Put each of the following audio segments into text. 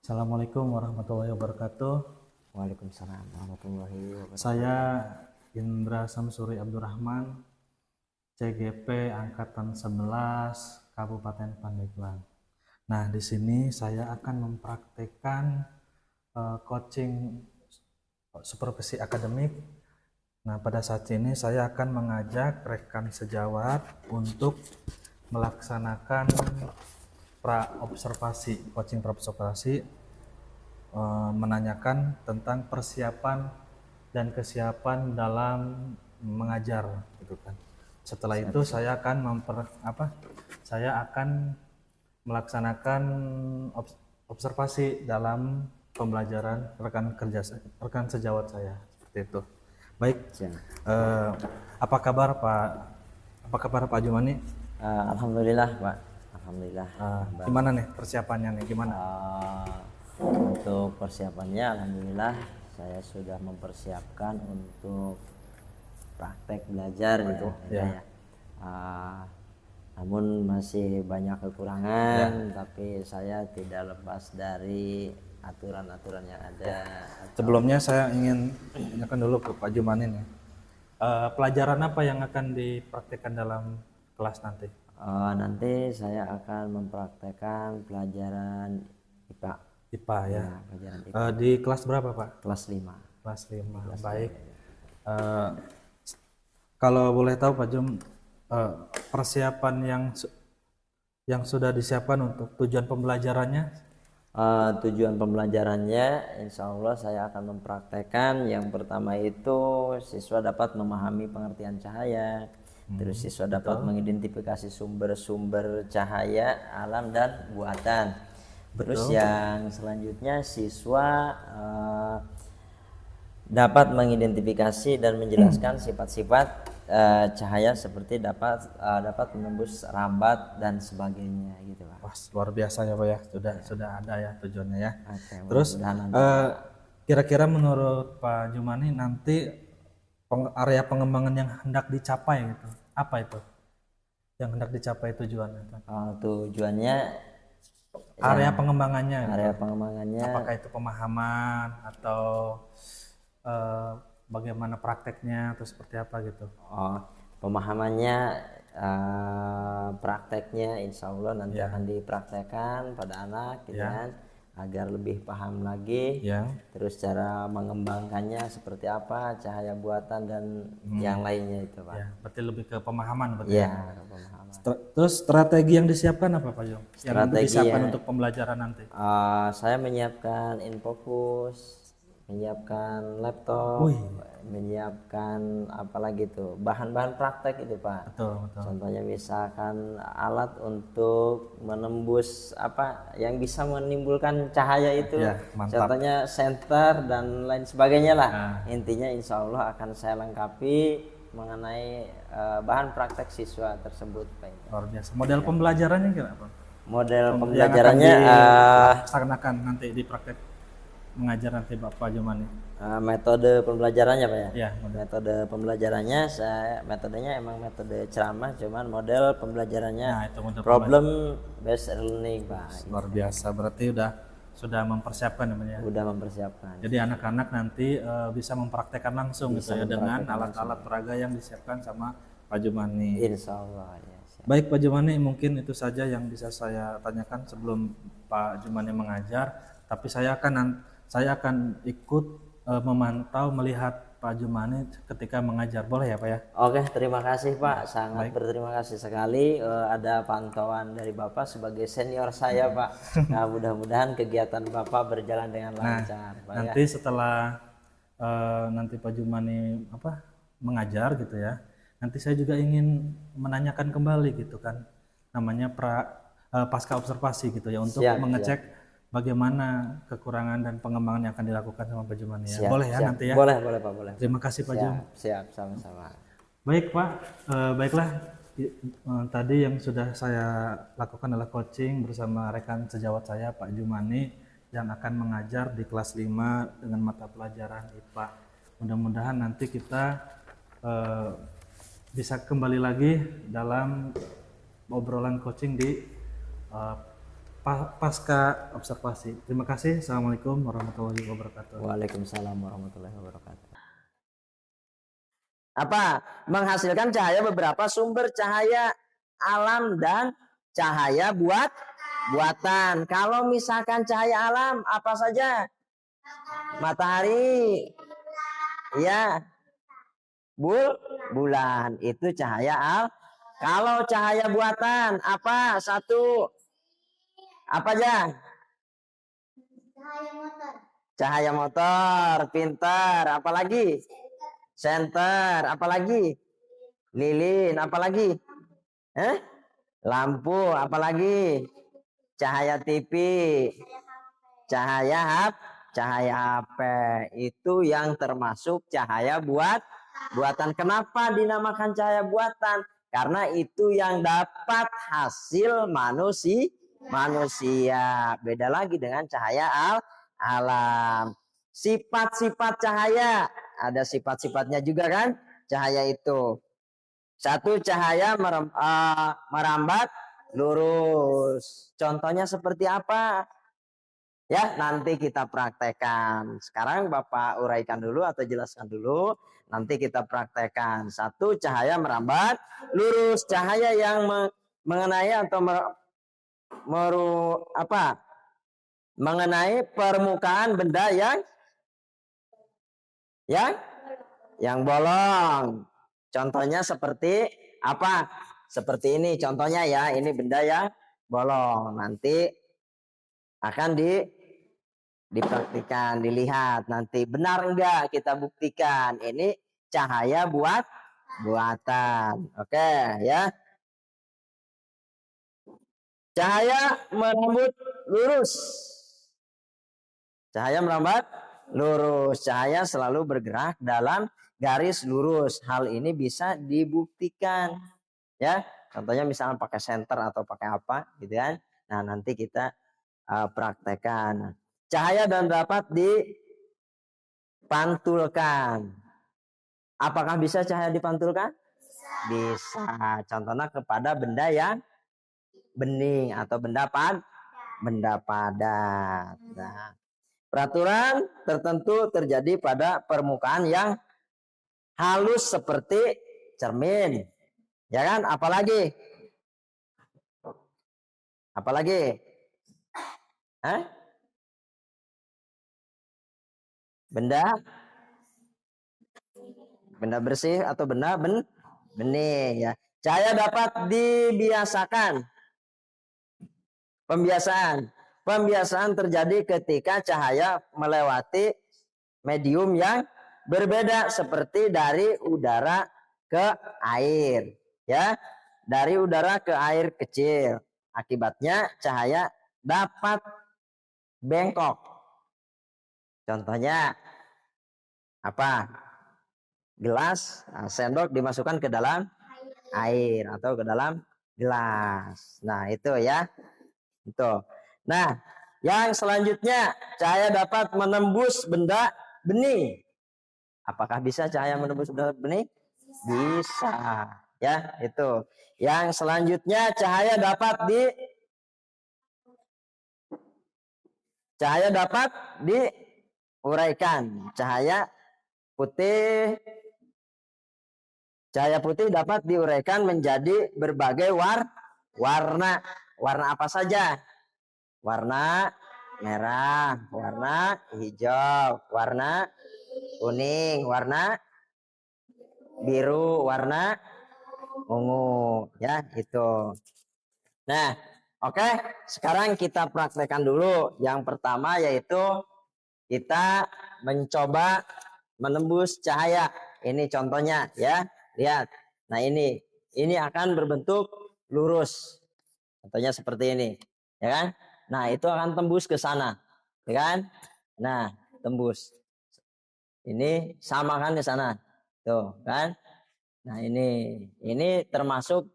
Assalamualaikum warahmatullahi wabarakatuh. Waalaikumsalam warahmatullahi wabarakatuh. Saya Indra Samsuri Abdurrahman, CGP Angkatan 11 Kabupaten Pandeglang. Nah, di sini saya akan mempraktekkan coaching supervisi akademik. Nah, pada saat ini saya akan mengajak rekan sejawat untuk melaksanakan coaching praobservasi, menanyakan tentang persiapan dan kesiapan dalam mengajar, gitu kan. Setelah itu saya akan melaksanakan observasi dalam pembelajaran rekan sejawat saya, seperti itu. Baik, apa kabar Pak Jumani? Alhamdulillah Pak, alhamdulillah. Gimana nih persiapannya nih? Gimana? Untuk persiapannya, alhamdulillah saya sudah mempersiapkan untuk praktek belajar gitu ya. Namun masih banyak kekurangan, tapi saya tidak lepas dari aturan-aturan yang ada. Sebelumnya saya ingin tanyakan dulu ke Pak Jumani nih. Pelajaran apa yang akan dipraktikkan dalam kelas nanti? Nanti saya akan mempraktekkan pelajaran IPA. IPA ya. Pelajaran IPA. Di kelas berapa Pak? Kelas 5. Kelas 5. Baik. Kalau boleh tahu Pak Jum, persiapan yang sudah disiapkan untuk tujuan pembelajarannya? Tujuan pembelajarannya, insya Allah saya akan mempraktekkan yang pertama itu siswa dapat memahami pengertian cahaya, terus siswa dapat mengidentifikasi sumber-sumber cahaya alam dan buatan. Terus yang selanjutnya siswa dapat mengidentifikasi dan menjelaskan sifat-sifat cahaya seperti dapat menembus rambat dan sebagainya gitu Pak. Wah, luar biasa ya Pak ya. Sudah ada ya tujuannya ya. Okay, terus kira-kira menurut Pak Jumani nanti area pengembangan yang hendak dicapai gitu, apa itu yang hendak dicapai tujuannya? Tujuannya area pengembangannya apakah itu pemahaman atau bagaimana prakteknya atau seperti apa gitu? Pemahamannya, prakteknya insya Allah nanti akan dipraktekkan pada anak gitu kan, agar lebih paham lagi. Terus cara mengembangkannya seperti apa, cahaya buatan dan yang lainnya itu Pak. Berarti lebih ke pemahaman berarti ya? Pemahaman. Terus strategi yang disiapkan apa Pak Jom? Strategi yang disiapkan untuk pembelajaran nanti? Saya menyiapkan infocus, menyiapkan laptop, menyiapkan apalagi tuh bahan-bahan praktek itu Pak. Betul. Contohnya misalkan alat untuk menembus apa yang bisa menimbulkan cahaya itu, contohnya senter dan lain sebagainya lah. Intinya insya Allah akan saya lengkapi mengenai bahan praktek siswa tersebut Pak. Luar biasa. Model pembelajarannya kira apa? Model pembelajarannya laksanakan nanti di praktek mengajar nanti Bapak Jumani. Metode pembelajarannya Pak ya? Iya, metode pembelajarannya metodenya emang metode ceramah, cuman model pembelajarannya problem based learning Pak. Luar biasa, berarti sudah mempersiapkan namanya. Udah mempersiapkan. Jadi anak-anak nanti bisa mempraktekkan langsung gitu ya dengan alat-alat peraga yang disiapkan sama Pak Jumani. Insya Allah ya. Baik Pak Jumani, mungkin itu saja yang bisa saya tanyakan sebelum Pak Jumani mengajar. Tapi saya akan ikut memantau, melihat Pak Jumani ketika mengajar. Boleh ya Pak ya? Oke, terima kasih Pak. Sangat berterima kasih sekali ada pantauan dari Bapak sebagai senior saya Pak. Nah, mudah-mudahan kegiatan Bapak berjalan dengan lancar. Pak, nanti setelah nanti Pak Jumani mengajar gitu ya, nanti saya juga ingin menanyakan kembali gitu kan, namanya pasca observasi gitu ya, untuk mengecek bagaimana kekurangan dan pengembangan yang akan dilakukan sama Pak Jumani ya. Boleh ya nanti ya? Boleh Pak, boleh. Terima kasih Pak Jum. Siap, sama-sama. Baik Pak, baiklah tadi yang sudah saya lakukan adalah coaching bersama rekan sejawat saya Pak Jumani yang akan mengajar di kelas 5 dengan mata pelajaran IPA. Mudah-mudahan nanti kita bisa kembali lagi dalam obrolan coaching di pasca observasi. Terima kasih. Assalamualaikum warahmatullahi wabarakatuh. Waalaikumsalam warahmatullahi wabarakatuh. Apa? Menghasilkan cahaya beberapa sumber cahaya alam dan cahaya buatan. Kalau misalkan cahaya alam apa saja? Matahari. Ya. Bulan itu cahaya Kalau cahaya buatan apa? Satu. Apa aja? Cahaya motor, pintar. Apalagi? Senter. Apalagi? Lilin. Apalagi? Lampu. Apalagi? Cahaya TV. Cahaya HP. Itu yang termasuk cahaya buatan. Kenapa dinamakan cahaya buatan? Karena itu yang dapat hasil manusia. Beda lagi dengan cahaya alam. Sifat-sifat cahaya. Ada sifat-sifatnya juga kan? Cahaya itu. Satu, cahaya merambat lurus. Contohnya seperti apa? Ya, nanti kita praktekkan. Sekarang Bapak uraikan dulu atau jelaskan dulu. Nanti kita praktekkan. Satu, cahaya merambat lurus. Cahaya yang mengenai atau mengenai permukaan benda yang bolong. Contohnya seperti apa? Seperti ini contohnya ya. Ini benda yang bolong. Nanti akan dipraktikan, dilihat nanti benar enggak, kita buktikan. Ini cahaya buatan. Oke ya. Cahaya merambat lurus. Cahaya merambat lurus. Cahaya selalu bergerak dalam garis lurus. Hal ini bisa dibuktikan ya. Contohnya misalnya pakai senter atau pakai apa gitu kan. Nah, nanti kita praktekkan. Cahaya dan dapat dipantulkan. Apakah bisa cahaya dipantulkan? Bisa. Contohnya kepada benda yang bening atau benda padat. Nah, peraturan tertentu terjadi pada permukaan yang halus seperti cermin. Ya kan? Apalagi? Benda bersih atau benda bening ya. Cahaya dapat dibiasakan. Pembiasaan terjadi ketika cahaya melewati medium yang berbeda seperti dari udara ke air ya. Dari udara ke air kecil. Akibatnya cahaya dapat bengkok. Contohnya apa? Gelas, sendok dimasukkan ke dalam air atau ke dalam gelas. Nah, itu ya. Itu. Nah, yang selanjutnya cahaya dapat menembus benda bening. Apakah bisa cahaya menembus benda bening? Bisa. Ya, itu. Yang selanjutnya cahaya dapat diuraikan. Cahaya putih dapat diuraikan menjadi berbagai warna. Warna apa saja? Warna merah, warna hijau, warna kuning, warna biru, warna ungu. Ya, itu. Nah, oke. Sekarang kita praktekkan dulu. Yang pertama yaitu kita mencoba menembus cahaya. Ini contohnya ya. Lihat. Nah, ini akan berbentuk lurus. Contohnya seperti ini, ya kan? Nah, itu akan tembus ke sana, ya kan? Nah, tembus. Ini sama kan di sana. Tuh, kan? Nah, ini termasuk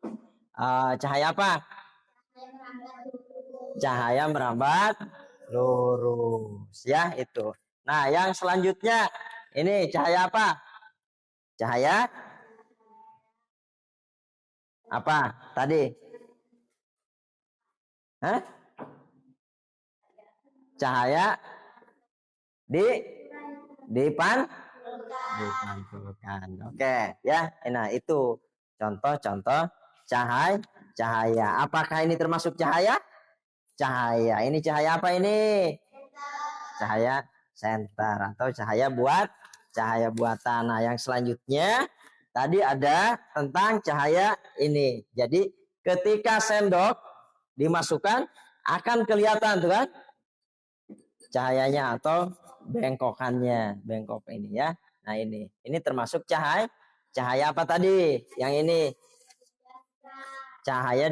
cahaya apa? Cahaya merambat lurus, ya itu. Nah, yang selanjutnya ini cahaya apa? Cahaya apa tadi? cahaya di dipantulkan. Oke, ya. Nah, itu contoh-contoh cahaya. Apakah ini termasuk cahaya? Cahaya. Ini cahaya apa ini? Cahaya senter atau cahaya buatan. Nah, yang selanjutnya tadi ada tentang cahaya ini. Jadi ketika sendok dimasukkan akan kelihatan tuh kan cahayanya atau bengkokannya, bengkok ini ya. Nah, ini termasuk cahaya apa tadi? Yang ini cahaya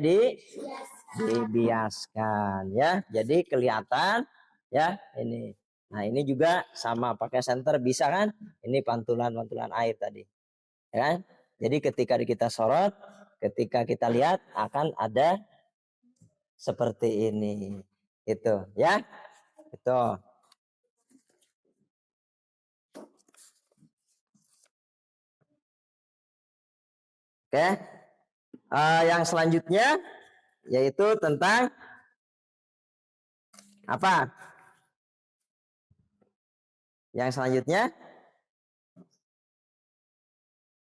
dibiaskan ya. Jadi kelihatan ya ini. Nah, ini juga sama pakai senter bisa kan? Ini pantulan air tadi. Ya kan? Jadi ketika kita sorot, ketika kita lihat akan ada seperti ini. Itu ya. Itu. Oke. Yang selanjutnya yaitu tentang apa? Yang selanjutnya,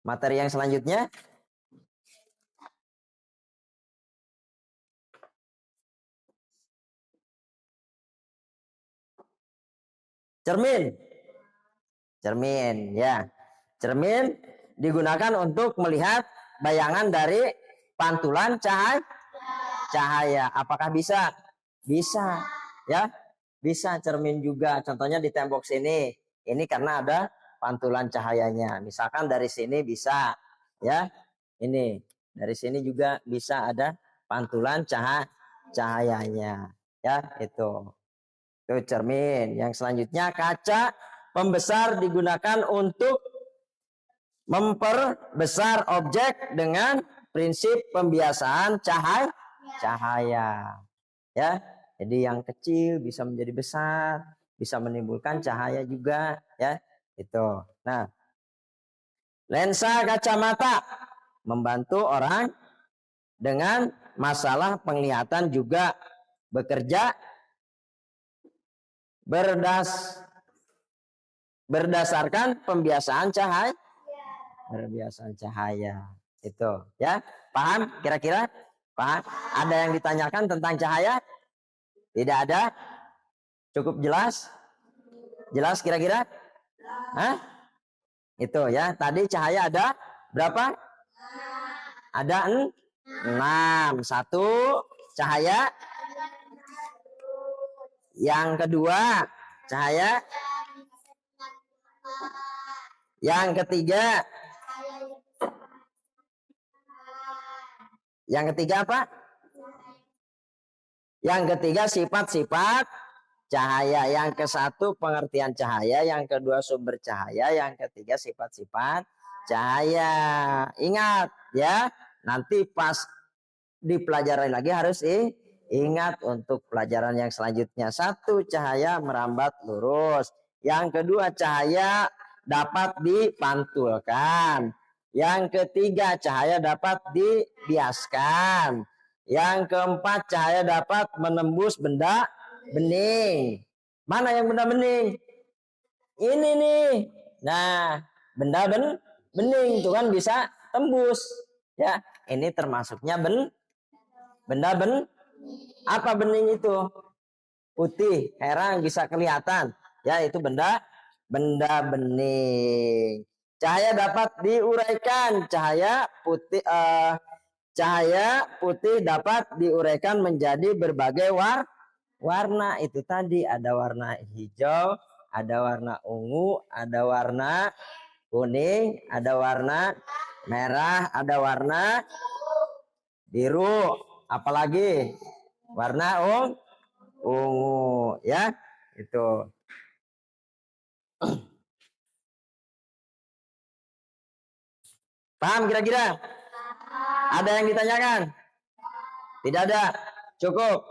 materi yang selanjutnya cermin. Cermin ya. Cermin digunakan untuk melihat bayangan dari pantulan cahaya. Apakah bisa? Bisa ya. Bisa cermin juga. Contohnya di tembok sini. Ini karena ada pantulan cahayanya. Misalkan dari sini bisa ya. Ini dari sini juga bisa ada pantulan cahayanya. Ya, itu cermin. Yang selanjutnya kaca pembesar digunakan untuk memperbesar objek dengan prinsip pembiasaan cahaya. Ya, jadi yang kecil bisa menjadi besar, bisa menimbulkan cahaya juga ya. Itu. Nah, lensa kacamata membantu orang dengan masalah penglihatan juga bekerja berdasarkan pembiasaan cahaya. Itu ya. Paham kira-kira? Paham? Ada yang ditanyakan tentang cahaya? Tidak ada? Cukup jelas? Jelas kira-kira? Hah? Itu ya. Tadi cahaya ada berapa? Ada 6. Satu cahaya. Yang kedua cahaya. Yang ketiga. Yang ketiga apa? Yang ketiga sifat-sifat cahaya. Yang ke satu pengertian cahaya. Yang kedua sumber cahaya. Yang ketiga sifat-sifat cahaya. Ingat ya. Nanti pas dipelajari lagi harus ingat untuk pelajaran yang selanjutnya. Satu, cahaya merambat lurus. Yang kedua, cahaya dapat dipantulkan. Yang ketiga, cahaya dapat dibiaskan. Yang keempat, cahaya dapat menembus benda bening. Mana yang benda bening? Ini nih. Nah, benda bening itu kan bisa tembus. Ya, ini termasuknya benda apa bening itu? Putih, herang bisa kelihatan. Ya, itu benda bening. Cahaya dapat diuraikan. Cahaya putih dapat diuraikan menjadi berbagai warna. Itu tadi ada warna hijau, ada warna ungu, ada warna kuning, ada warna merah, ada warna biru, apalagi warna ungu ya. Itu paham kira-kira? Ada yang ditanyakan? Tidak ada? Cukup?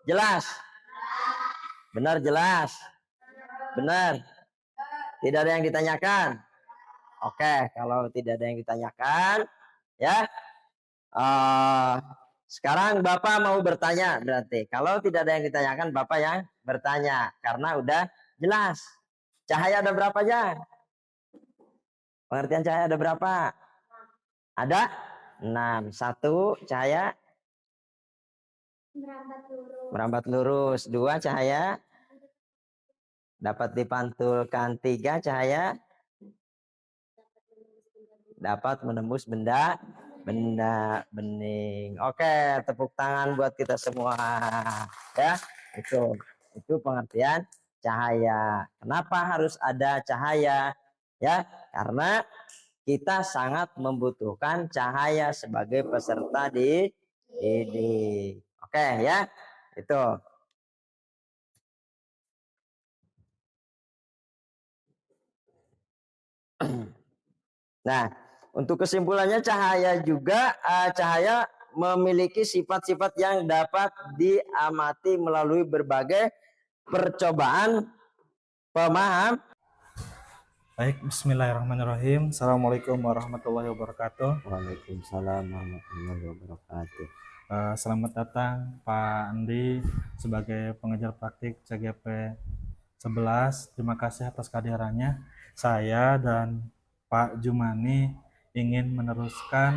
Jelas? Benar, jelas? Benar? Tidak ada yang ditanyakan? Oke, kalau tidak ada yang ditanyakan ya, Sekarang Bapak mau bertanya berarti. Kalau tidak ada yang ditanyakan, Bapak yang bertanya. Karena udah jelas. Cahaya ada berapa aja? Pengertian cahaya ada berapa? Ada 6. Satu, cahaya merambat lurus. Dua, cahaya dapat dipantulkan. Tiga, cahaya dapat menembus benda bening. Oke, tepuk tangan buat kita semua. Ya, itu pengertian cahaya. Kenapa harus ada cahaya? Ya, karena kita sangat membutuhkan cahaya sebagai peserta didik. Oke ya, itu. Nah, untuk kesimpulannya cahaya memiliki sifat-sifat yang dapat diamati melalui berbagai percobaan pemaham. Baik, bismillahirrahmanirrahim. Assalamualaikum warahmatullahi wabarakatuh. Waalaikumsalam warahmatullahi wabarakatuh. Selamat datang Pak Andi sebagai pengajar praktik CGP 11. Terima kasih atas kehadirannya. Saya dan Pak Jumani ingin meneruskan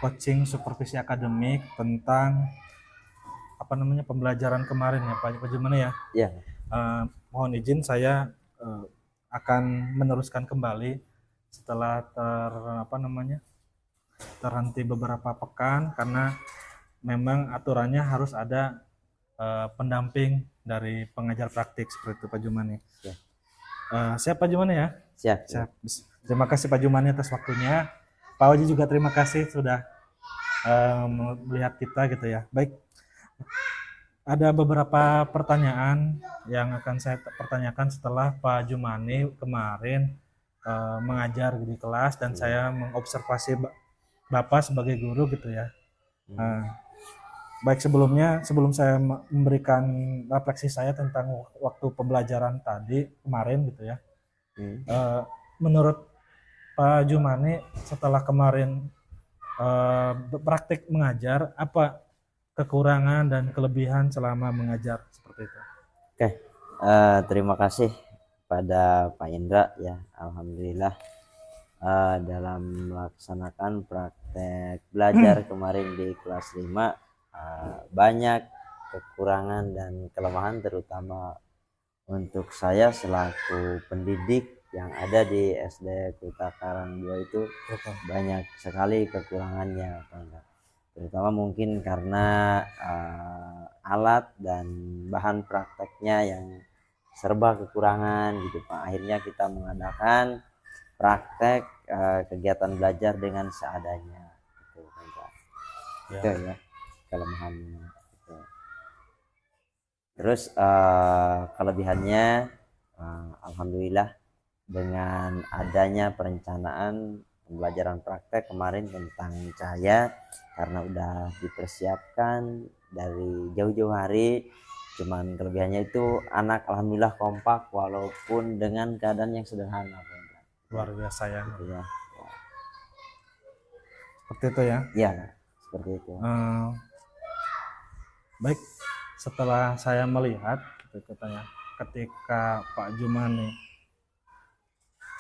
coaching supervisi akademik tentang pembelajaran kemarin ya Pak Jumani ya. Ya. Mohon izin saya akan meneruskan kembali setelah terhenti beberapa pekan karena memang aturannya harus ada pendamping dari pengajar praktik seperti itu Pak Jumani. Ya. Siap Pak Jumani ya? Siap. Siap. Terima kasih Pak Jumani atas waktunya. Pak Waji juga terima kasih sudah melihat kita gitu ya. Baik, ada beberapa pertanyaan yang akan saya pertanyakan setelah Pak Jumani kemarin mengajar di kelas dan saya mengobservasi Bapak sebagai guru gitu ya. Baik, sebelum saya memberikan refleksi saya tentang waktu pembelajaran tadi kemarin gitu ya. Menurut Pak Jumani setelah kemarin praktik mengajar, apa kekurangan dan kelebihan selama mengajar seperti itu? Oke, terima kasih pada Pak Indra ya. Alhamdulillah dalam melaksanakan praktek belajar kemarin di kelas 5 banyak kekurangan dan kelemahan, terutama untuk saya selaku pendidik yang ada di SD Kota Karang 2 itu banyak sekali kekurangannya, terutama mungkin karena alat dan bahan prakteknya yang serba kekurangan gitu Pak. Akhirnya kita mengadakan praktek kegiatan belajar dengan seadanya gitu Pak. Itu ya kelemahannya gitu. Terus kelebihannya alhamdulillah dengan adanya perencanaan pembelajaran praktek kemarin tentang cahaya, karena udah dipersiapkan dari jauh-jauh hari. Cuman kelebihannya itu anak alhamdulillah kompak walaupun dengan keadaan yang sederhana. Luar biasa ya. Gitu ya. Seperti itu ya. Iya, seperti itu. Baik, setelah saya melihat ketika Pak Jumani,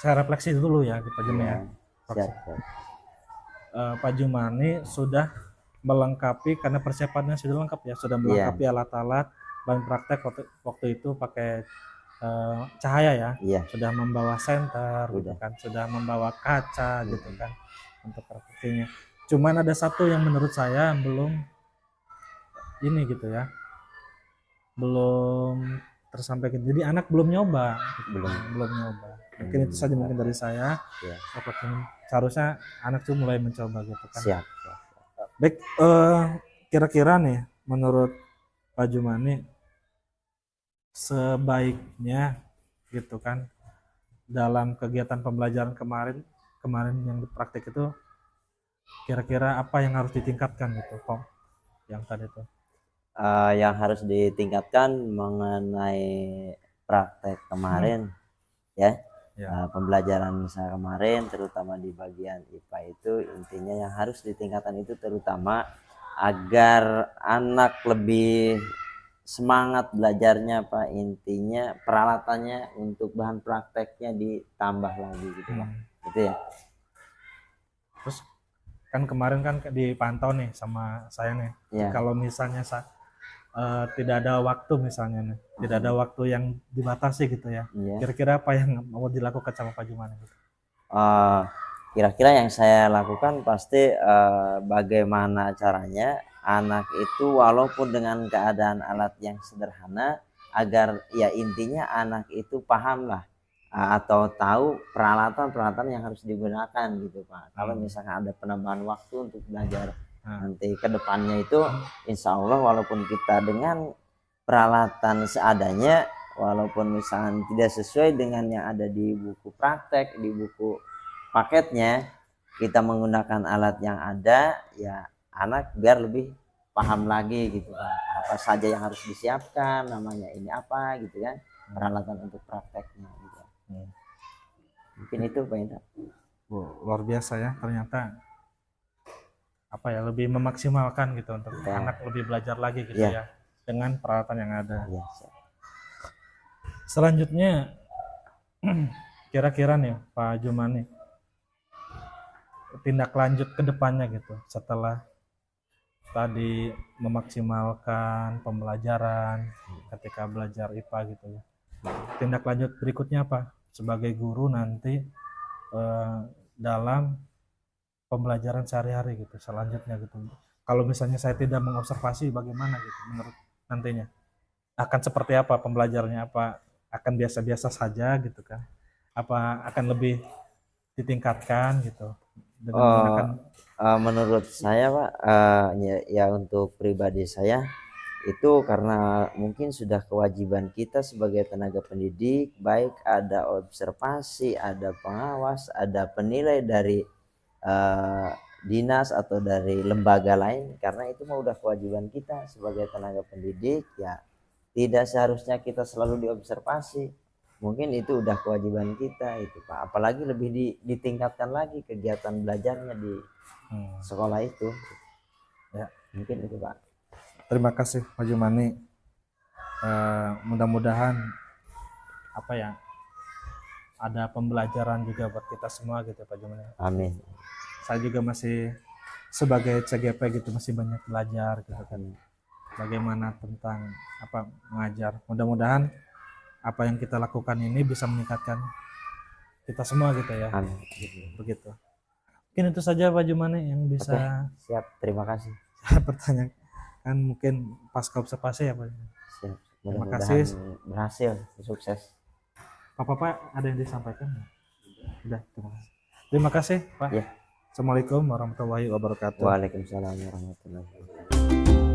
saya refleksi dulu ya Pak Jumani ya. Pak Jumani sudah melengkapi, karena persiapannya sudah lengkap ya, sudah melengkapi alat-alat bahan praktek waktu itu pakai cahaya ya, sudah membawa senter gitu kan, sudah membawa kaca gitu kan untuk praktiknya. Cuman ada satu yang menurut saya belum ini gitu ya, belum tersampaikan. Jadi anak belum nyoba, belum nyoba. Mungkin itu saja mungkin dari saya. Seharusnya anak tuh mulai mencoba gitu kan. Siap. Baik, kira-kira nih menurut Pak Jumani sebaiknya gitu kan dalam kegiatan pembelajaran kemarin yang dipraktik itu, kira-kira apa yang harus ditingkatkan gitu Pak yang tadi itu? Yang harus ditingkatkan mengenai praktek kemarin ya. Ya. Pembelajaran saya kemarin terutama di bagian IPA itu intinya yang harus ditingkatkan itu terutama agar anak lebih semangat belajarnya Pak, intinya peralatannya untuk bahan prakteknya ditambah lagi gitu Pak. Itu ya. Terus kan kemarin kan dipantau nih sama saya nih, Ya. kalau misalnya tidak ada waktu misalnya nih, tidak ada waktu yang dibatasi gitu ya, Iya. kira-kira apa yang mau dilakukan sama Pak Jumani gitu? Kira-kira yang saya lakukan pasti bagaimana caranya anak itu walaupun dengan keadaan alat yang sederhana agar ya intinya anak itu paham lah atau tahu peralatan-peralatan yang harus digunakan gitu Pak. Kalau misalkan ada penambahan waktu untuk belajar nanti ke depannya itu insya Allah walaupun kita dengan peralatan seadanya walaupun misalkan tidak sesuai dengan yang ada di buku praktek, di buku paketnya, kita menggunakan alat yang ada ya anak biar lebih paham lagi gitu Pak, apa saja yang harus disiapkan, namanya ini apa gitu kan, peralatan untuk prakteknya gitu. Mungkin itu Pak Indra. Luar biasa ya, ternyata apa ya, lebih memaksimalkan gitu untuk anak lebih belajar lagi gitu ya dengan peralatan yang ada. Selanjutnya kira-kira nih Pak Jumani, tindak lanjut ke depannya gitu setelah tadi memaksimalkan pembelajaran ketika belajar IPA gitu ya, tindak lanjut berikutnya apa sebagai guru nanti dalam pembelajaran sehari-hari gitu selanjutnya gitu. Kalau misalnya saya tidak mengobservasi bagaimana gitu menurut nantinya akan seperti apa pembelajarannya, apa akan biasa-biasa saja gitu kan, apa akan lebih ditingkatkan gitu dengan menggunakan menurut saya Pak ya untuk pribadi saya itu karena mungkin sudah kewajiban kita sebagai tenaga pendidik, baik ada observasi, ada pengawas, ada penilai dari dinas atau dari lembaga lain, karena itu mah udah kewajiban kita sebagai tenaga pendidik ya tidak seharusnya kita selalu diobservasi, mungkin itu udah kewajiban kita itu Pak, apalagi lebih ditingkatkan lagi kegiatan belajarnya di sekolah itu ya, mungkin itu Pak. Terima kasih Pak Jumani, mudah-mudahan apa ya ada pembelajaran juga buat kita semua gitu Pak Jumani. Amin. Saya juga masih sebagai CGP gitu masih banyak belajar gitu kan, bagaimana tentang apa mengajar. Mudah-mudahan apa yang kita lakukan ini bisa meningkatkan kita semua gitu ya. Amin. Begitu. Mungkin itu saja Pak Jumani yang bisa. Oke, siap, terima kasih. Saya pertanyakan mungkin pasca observasi ya Pak. Siap. Terima kasih. Berhasil, sukses. Pak ada yang disampaikan? Sudah, terima kasih. Terima kasih Pak. Ya. Assalamualaikum warahmatullahi wabarakatuh. Waalaikumsalam warahmatullahi wabarakatuh.